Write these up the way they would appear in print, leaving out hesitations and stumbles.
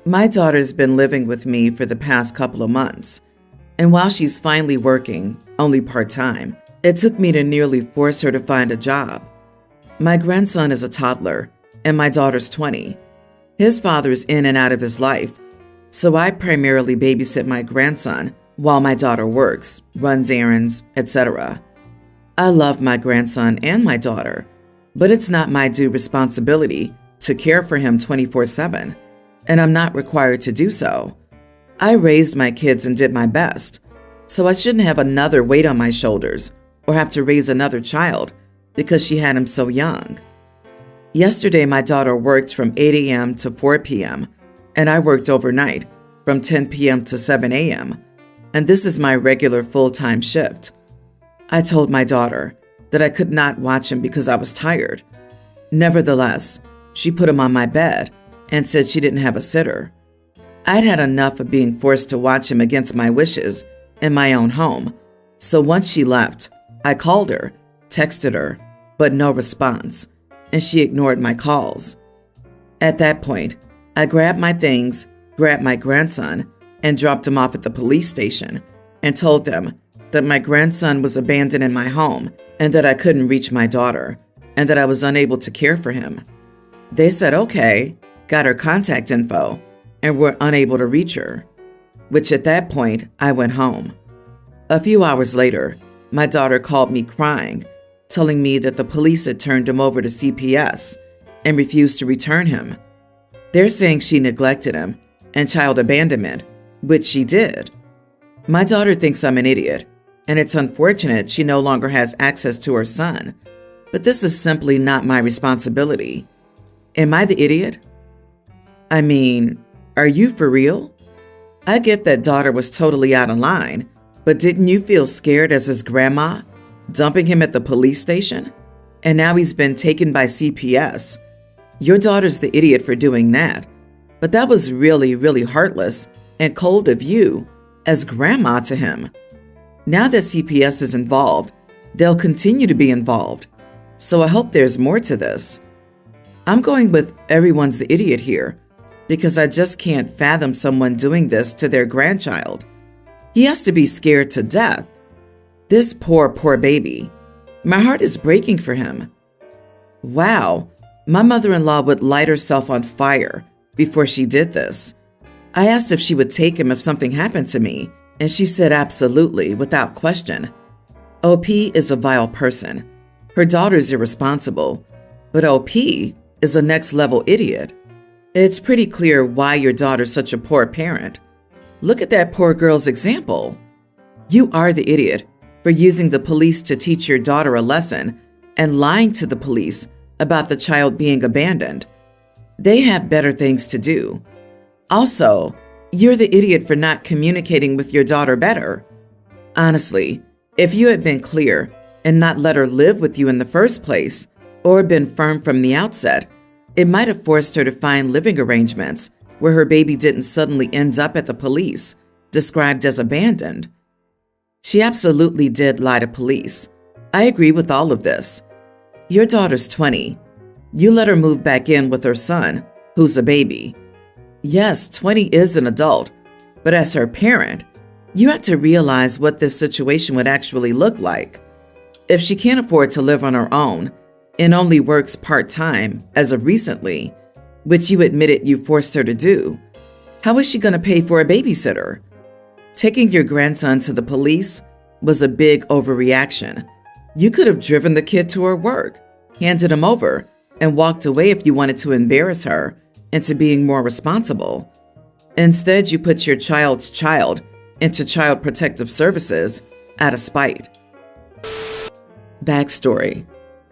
My daughter's been living with me for the past couple of months, and while she's finally working, only part-time, it took me to nearly force her to find a job. My grandson is a toddler, and my daughter's 20. His father's in and out of his life, so I primarily babysit my grandson while my daughter works, runs errands, etc. I love my grandson and my daughter, but it's not my due responsibility to care for him 24/7, and I'm not required to do so. I raised my kids and did my best, so I shouldn't have another weight on my shoulders or have to raise another child because she had him so young. Yesterday, my daughter worked from 8 a.m. to 4 p.m., and I worked overnight from 10 p.m. to 7 a.m., and this is my regular full-time shift. I told my daughter that I could not watch him because I was tired. Nevertheless, she put him on my bed and said she didn't have a sitter. I'd had enough of being forced to watch him against my wishes in my own home, so once she left, I called her, texted her, but no response, and she ignored my calls. At that point, I grabbed my things, grabbed my grandson, and dropped him off at the police station and told them that my grandson was abandoned in my home and that I couldn't reach my daughter and that I was unable to care for him. They said okay, got her contact info, and were unable to reach her, which at that point, I went home. A few hours later, my daughter called me crying, telling me that the police had turned him over to CPS and refused to return him. They're saying she neglected him and child abandonment, which she did. My daughter thinks I'm an idiot, and it's unfortunate she no longer has access to her son, but this is simply not my responsibility. Am I the idiot? I mean, are you for real? I get that daughter was totally out of line, but didn't you feel scared as his grandma, dumping him at the police station? And now he's been taken by CPS. Your daughter's the idiot for doing that, but that was really, really heartless and cold of you as grandma to him. Now that CPS is involved, they'll continue to be involved, so I hope there's more to this. I'm going with everyone's the idiot here, because I just can't fathom someone doing this to their grandchild. He has to be scared to death. This poor, poor baby. My heart is breaking for him. Wow, my mother-in-law would light herself on fire before she did this. I asked if she would take him if something happened to me, and she said absolutely, without question. OP is a vile person. Her daughter's irresponsible, but OP is a next-level idiot. It's pretty clear why your daughter's such a poor parent. Look at that poor girl's example. You are the idiot for using the police to teach your daughter a lesson and lying to the police about the child being abandoned. They have better things to do. Also, you're the idiot for not communicating with your daughter better. Honestly, if you had been clear and not let her live with you in the first place, or been firm from the outset, it might have forced her to find living arrangements where her baby didn't suddenly end up at the police, described as abandoned. She absolutely did lie to police. I agree with all of this. Your daughter's 20. You let her move back in with her son, who's a baby. Yes, 20 is an adult, but as her parent, you have to realize what this situation would actually look like. If she can't afford to live on her own and only works part-time as of recently, which you admitted you forced her to do, how is she going to pay for a babysitter? Taking your grandson to the police was a big overreaction. You could have driven the kid to her work, handed him over, and walked away if you wanted to embarrass her into being more responsible. Instead, you put your child's child into Child Protective Services out of spite. Backstory.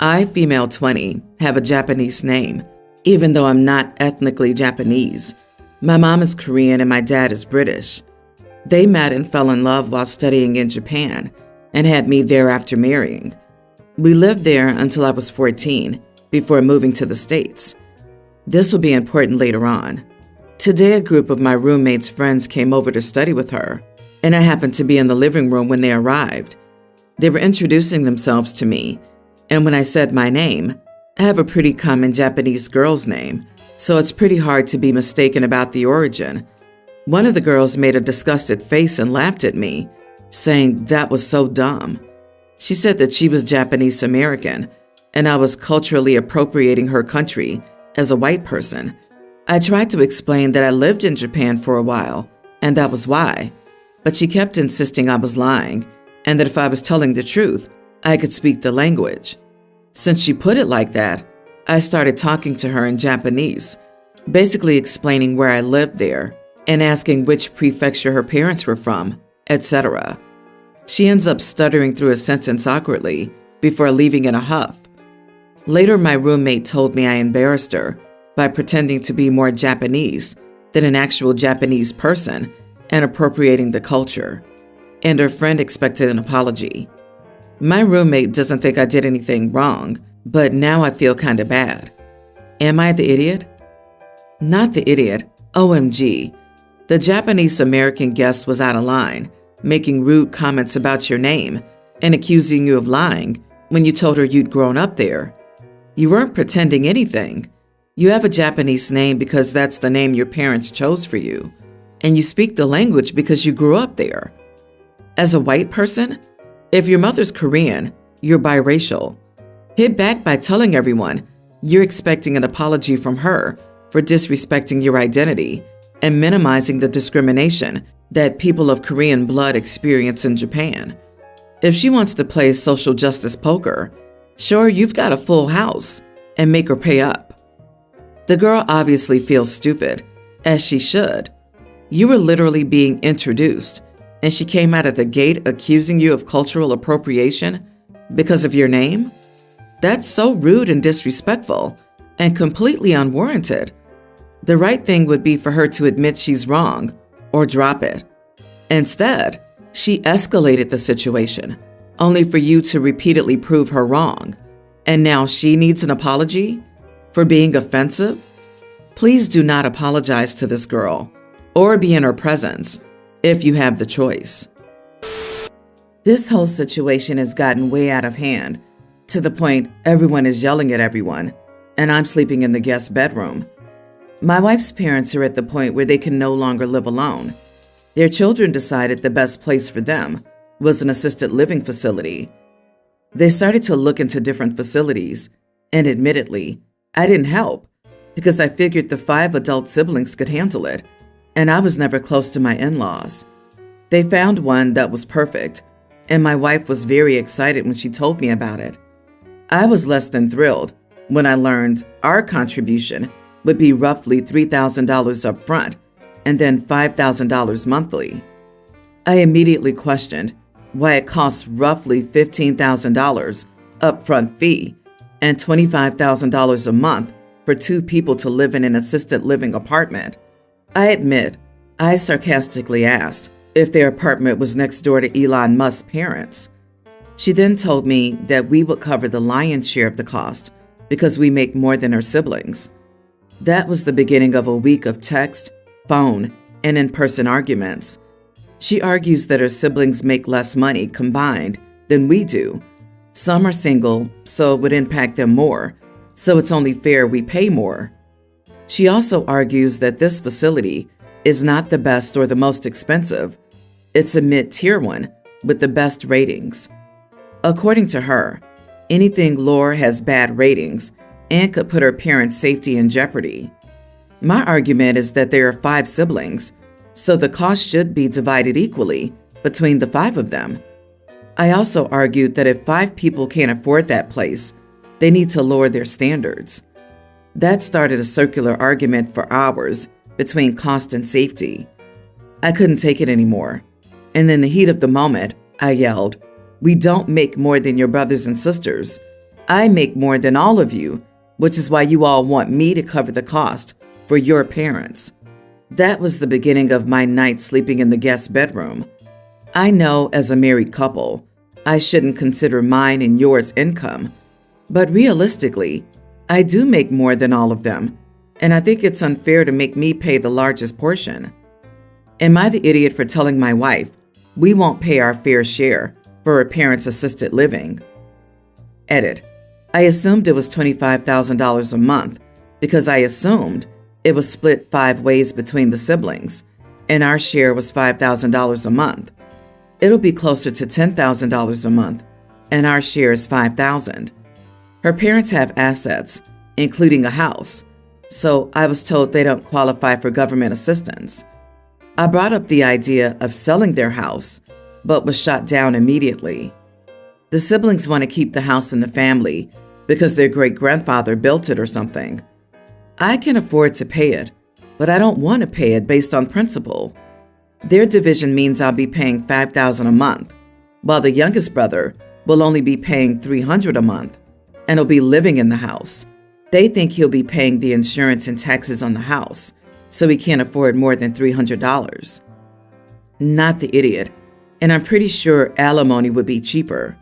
I, female 20, have a Japanese name, even though I'm not ethnically Japanese. My mom is Korean and my dad is British. They met and fell in love while studying in Japan and had me there after marrying. We lived there until I was 14, before moving to the States. This will be important later on. Today, a group of my roommate's friends came over to study with her, and I happened to be in the living room when they arrived. They were introducing themselves to me, and when I said my name, I have a pretty common Japanese girl's name, so it's pretty hard to be mistaken about the origin. One of the girls made a disgusted face and laughed at me, saying that was so dumb. She said that she was Japanese American, and I was culturally appropriating her country as a white person. I tried to explain that I lived in Japan for a while, and that was why, but she kept insisting I was lying, and that if I was telling the truth, I could speak the language. Since she put it like that, I started talking to her in Japanese, basically explaining where I lived there and asking which prefecture her parents were from, etc. She ends up stuttering through a sentence awkwardly before leaving in a huff. Later, my roommate told me I embarrassed her by pretending to be more Japanese than an actual Japanese person and appropriating the culture, and her friend expected an apology. My roommate doesn't think I did anything wrong, but now I feel kinda bad. Am I the idiot? Not the idiot. OMG. The Japanese American guest was out of line, making rude comments about your name and accusing you of lying when you told her you'd grown up there. You weren't pretending anything. You have a Japanese name because that's the name your parents chose for you, and you speak the language because you grew up there. As a white person, if your mother's Korean, you're biracial. Hit back by telling everyone you're expecting an apology from her for disrespecting your identity and minimizing the discrimination that people of Korean blood experience in Japan. If she wants to play social justice poker, show her you've got a full house and make her pay up. The girl obviously feels stupid, as she should. You were literally being introduced, and she came out of the gate accusing you of cultural appropriation because of your name? That's so rude and disrespectful, and completely unwarranted. The right thing would be for her to admit she's wrong, or drop it. Instead, she escalated the situation, only for you to repeatedly prove her wrong. And now she needs an apology for being offensive? Please do not apologize to this girl, or be in her presence, if you have the choice. This whole situation has gotten way out of hand, to the point everyone is yelling at everyone, and I'm sleeping in the guest bedroom. My wife's parents are at the point where they can no longer live alone. Their children decided the best place for them was an assisted living facility. They started to look into different facilities, and admittedly, I didn't help because I figured the 5 adult siblings could handle it, and I was never close to my in-laws. They found one that was perfect, and my wife was very excited when she told me about it. I was less than thrilled when I learned our contribution would be roughly $3,000 up front and then $5,000 monthly. I immediately questioned why it costs roughly $15,000 upfront fee and $25,000 a month for 2 people to live in an assisted living apartment. I admit, I sarcastically asked if their apartment was next door to Elon Musk's parents. She then told me that we would cover the lion's share of the cost because we make more than her siblings. That was the beginning of a week of text, phone, and in-person arguments. She argues that her siblings make less money combined than we do. Some are single, so it would impact them more, so it's only fair we pay more. She also argues that this facility is not the best or the most expensive. It's a mid-tier one with the best ratings. According to her, anything lower has bad ratings and could put her parents' safety in jeopardy. My argument is that there are 5 siblings, so the cost should be divided equally between the 5 of them. I also argued that if 5 people can't afford that place, they need to lower their standards. That started a circular argument for hours between cost and safety. I couldn't take it anymore, and in the heat of the moment, I yelled, "We don't make more than your brothers and sisters. I make more than all of you, which is why you all want me to cover the cost for your parents." That was the beginning of my night sleeping in the guest bedroom. I know as a married couple, I shouldn't consider mine and yours income, but realistically, I do make more than all of them, and I think it's unfair to make me pay the largest portion. Am I the idiot for telling my wife we won't pay our fair share for her parents' assisted living? Edit. I assumed it was $25,000 a month because I assumed it was split 5 ways between the siblings, and our share was $5,000 a month. It'll be closer to $10,000 a month, and our share is $5,000. Her parents have assets, including a house, so I was told they don't qualify for government assistance. I brought up the idea of selling their house, but was shot down immediately. The siblings want to keep the house in the family because their great-grandfather built it or something. I can afford to pay it, but I don't want to pay it based on principle. Their division means I'll be paying $5,000 a month, while the youngest brother will only be paying $300 a month, and he'll be living in the house. They think he'll be paying the insurance and taxes on the house, so he can't afford more than $300. Not the idiot, and I'm pretty sure alimony would be cheaper.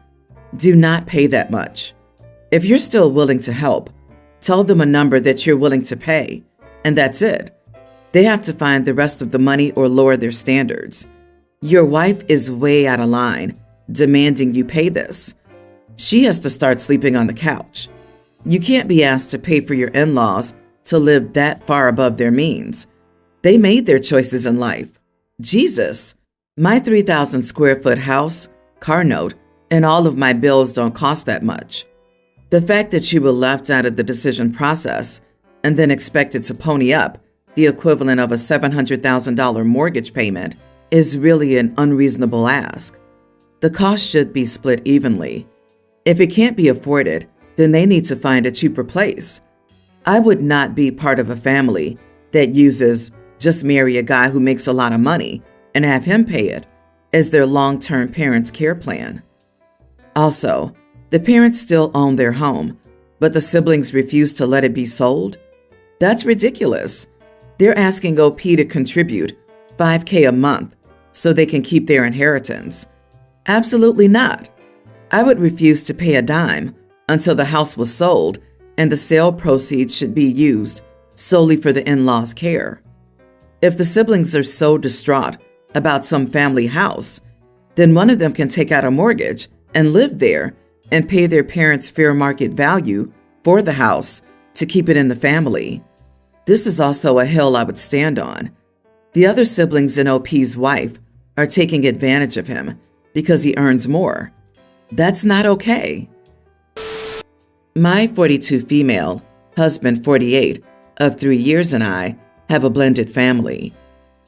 Do not pay that much. If you're still willing to help, tell them a number that you're willing to pay, and that's it. They have to find the rest of the money or lower their standards. Your wife is way out of line, demanding you pay this. She has to start sleeping on the couch. You can't be asked to pay for your in-laws to live that far above their means. They made their choices in life. Jesus, my 3,000 square foot house, car note, and all of my bills don't cost that much. The fact that you were left out of the decision process and then expected to pony up the equivalent of a $700,000 mortgage payment is really an unreasonable ask. The cost should be split evenly. If it can't be afforded, then they need to find a cheaper place. I would not be part of a family that uses just marry a guy who makes a lot of money and have him pay it as their long-term parents' care plan. Also, the parents still own their home, but the siblings refuse to let it be sold? That's ridiculous. They're asking OP to contribute $5,000 a month so they can keep their inheritance. Absolutely not. I would refuse to pay a dime until the house was sold and the sale proceeds should be used solely for the in-laws' care. If the siblings are so distraught about some family house, then one of them can take out a mortgage and live there and pay their parents fair market value for the house to keep it in the family. This is also a hill I would stand on. The other siblings and OP's wife are taking advantage of him because he earns more. That's not okay. My 42 female, husband 48, of 3 years and I have a blended family.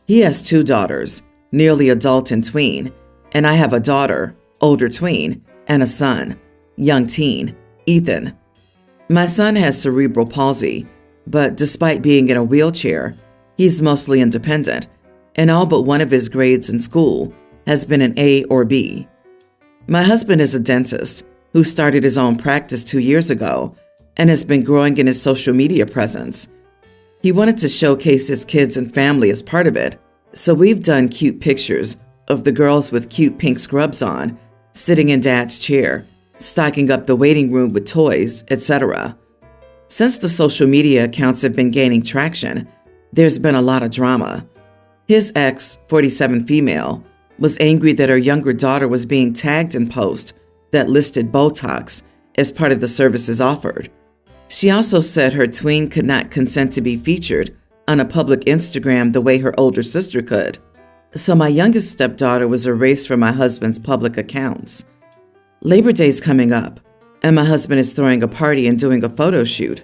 He has 2 daughters, nearly adult and tween, and I have a daughter, older tween, and a son, young teen, Ethan. My son has cerebral palsy, but despite being in a wheelchair, he's mostly independent, and all but one of his grades in school has been an A or B. My husband is a dentist who started his own practice 2 years ago and has been growing in his social media presence. He wanted to showcase his kids and family as part of it, so we've done cute pictures of the girls with cute pink scrubs on, sitting in Dad's chair, stocking up the waiting room with toys, etc. Since the social media accounts have been gaining traction, there's been a lot of drama. His ex, 47 female, was angry that her younger daughter was being tagged in posts that listed Botox as part of the services offered. She also said her tween could not consent to be featured on a public Instagram the way her older sister could. So my youngest stepdaughter was erased from my husband's public accounts. Labor Day's coming up, and my husband is throwing a party and doing a photo shoot.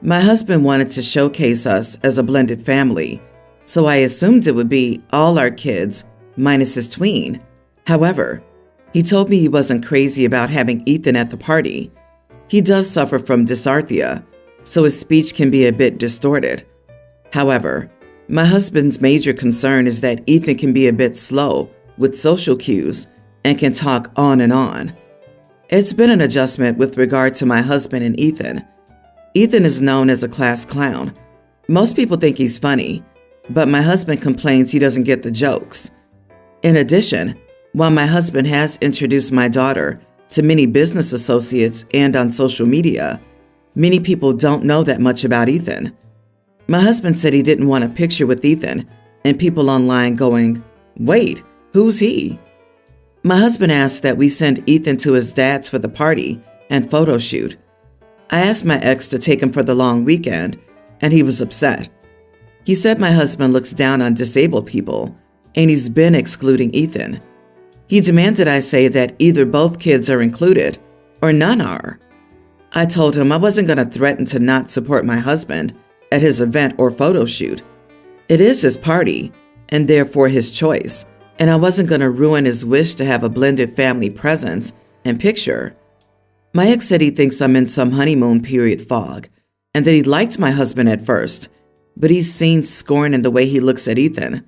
My husband wanted to showcase us as a blended family, so I assumed it would be all our kids minus his tween. However, he told me he wasn't crazy about having Ethan at the party. He does suffer from dysarthria, so his speech can be a bit distorted. However, my husband's major concern is that Ethan can be a bit slow with social cues and can talk on and on. It's been an adjustment with regard to my husband and Ethan. Ethan is known as a class clown. Most people think he's funny, but my husband complains he doesn't get the jokes. In addition, while my husband has introduced my daughter to many business associates and on social media, many people don't know that much about Ethan. My husband said he didn't want a picture with Ethan, and people online going, "Wait, who's he?" My husband asked that we send Ethan to his dad's for the party and photo shoot. I asked my ex to take him for the long weekend, and he was upset. He said my husband looks down on disabled people, and he's been excluding Ethan. He demanded I say that either both kids are included or none are. I told him I wasn't going to threaten to not support my husband at his event or photo shoot. It is his party, and therefore his choice, and I wasn't going to ruin his wish to have a blended family presence and picture. My ex said he thinks I'm in some honeymoon period fog, and that he liked my husband at first, but he's seen scorn in the way he looks at Ethan.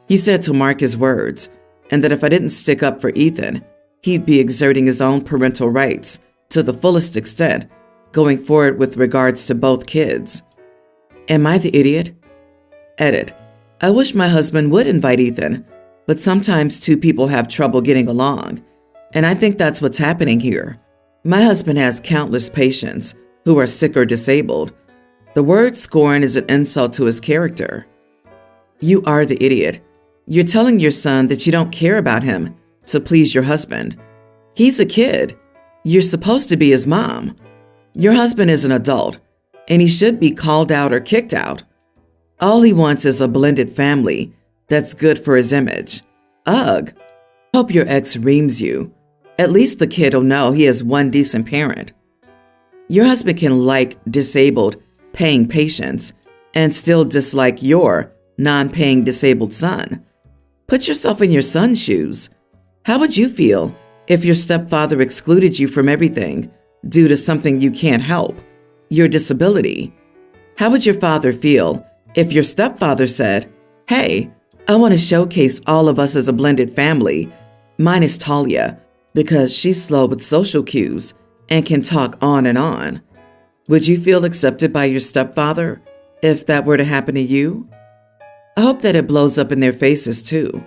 He said to mark his words, and that if I didn't stick up for Ethan, he'd be exerting his own parental rights to the fullest extent going forward with regards to both kids. Am I the idiot? Edit. I wish my husband would invite Ethan, but sometimes two people have trouble getting along, and I think that's what's happening here. My husband has countless patients who are sick or disabled. The word scorn is an insult to his character. You are the idiot. You're telling your son that you don't care about him to please your husband. He's a kid. You're supposed to be his mom. Your husband is an adult, and he should be called out or kicked out. All he wants is a blended family that's good for his image. Ugh. Hope your ex reams you. At least the kid will know he has one decent parent. Your husband can like disabled, paying patients and still dislike your non-paying disabled son. Put yourself in your son's shoes. How would you feel if your stepfather excluded you from everything due to something you can't help, your disability? How would your father feel if your stepfather said, "Hey, I want to showcase all of us as a blended family, minus Talia, because she's slow with social cues and can talk on and on"? Would you feel accepted by your stepfather if that were to happen to you? I hope that it blows up in their faces too.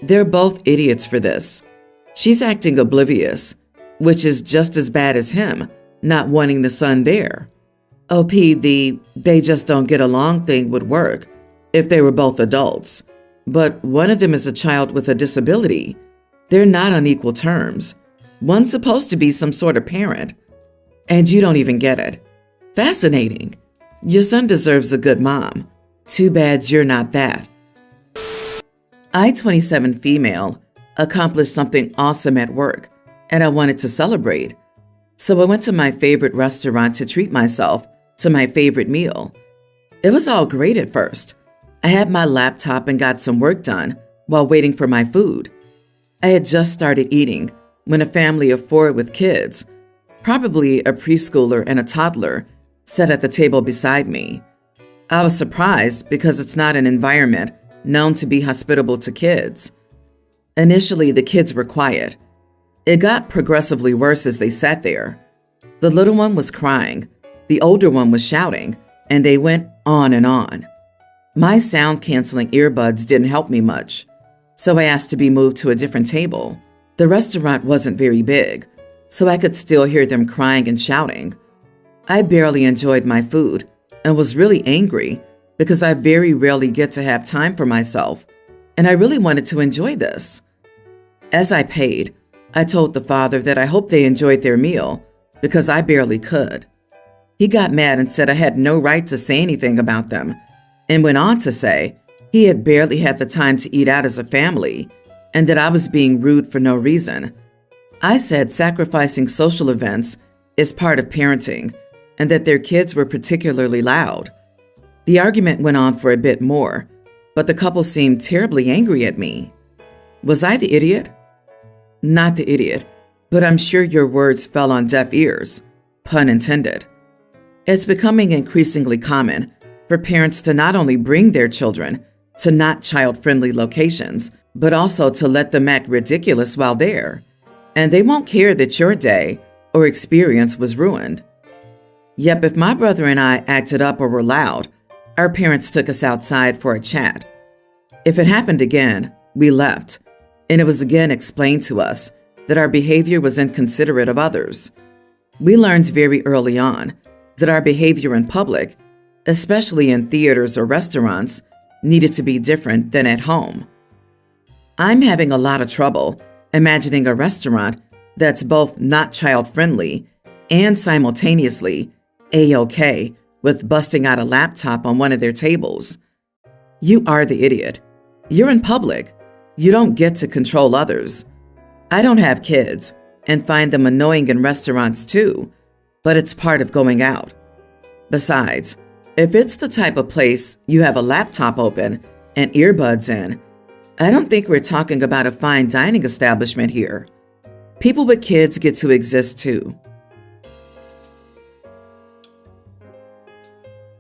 They're both idiots for this. She's acting oblivious, which is just as bad as him not wanting the son there. OP, the "they just don't get along" thing would work if they were both adults. But one of them is a child with a disability. They're not on equal terms. One's supposed to be some sort of parent. And you don't even get it. Fascinating. Your son deserves a good mom. Too bad you're not that. I, 27 female, accomplished something awesome at work, and I wanted to celebrate. So I went to my favorite restaurant to treat myself to my favorite meal. It was all great at first. I had my laptop and got some work done while waiting for my food. I had just started eating when a family of 4 with kids, probably a preschooler and a toddler, sat at the table beside me. I was surprised because it's not an environment known to be hospitable to kids. Initially, the kids were quiet. It got progressively worse as they sat there. The little one was crying, the older one was shouting, and they went on and on. My sound-canceling earbuds didn't help me much, so I asked to be moved to a different table. The restaurant wasn't very big, so I could still hear them crying and shouting. I barely enjoyed my food and was really angry because I very rarely get to have time for myself, and I really wanted to enjoy this. As I paid, I told the father that I hoped they enjoyed their meal because I barely could. He got mad and said I had no right to say anything about them, and went on to say he had barely had the time to eat out as a family and that I was being rude for no reason. I said sacrificing social events is part of parenting and that their kids were particularly loud. The argument went on for a bit more, but the couple seemed terribly angry at me. Was I the idiot? Not the idiot, but I'm sure your words fell on deaf ears, pun intended. It's becoming increasingly common for parents to not only bring their children to not child-friendly locations, but also to let them act ridiculous while there, and they won't care that your day or experience was ruined. Yep, if my brother and I acted up or were loud, our parents took us outside for a chat. If it happened again, we left, and it was again explained to us that our behavior was inconsiderate of others. We learned very early on that our behavior in public, especially in theaters or restaurants, needed to be different than at home. I'm having a lot of trouble imagining a restaurant that's both not child-friendly and simultaneously A-OK with busting out a laptop on one of their tables. You are the idiot. You're in public. You don't get to control others. I don't have kids and find them annoying in restaurants too, but it's part of going out. Besides, if it's the type of place you have a laptop open and earbuds in, I don't think we're talking about a fine dining establishment here. People with kids get to exist too.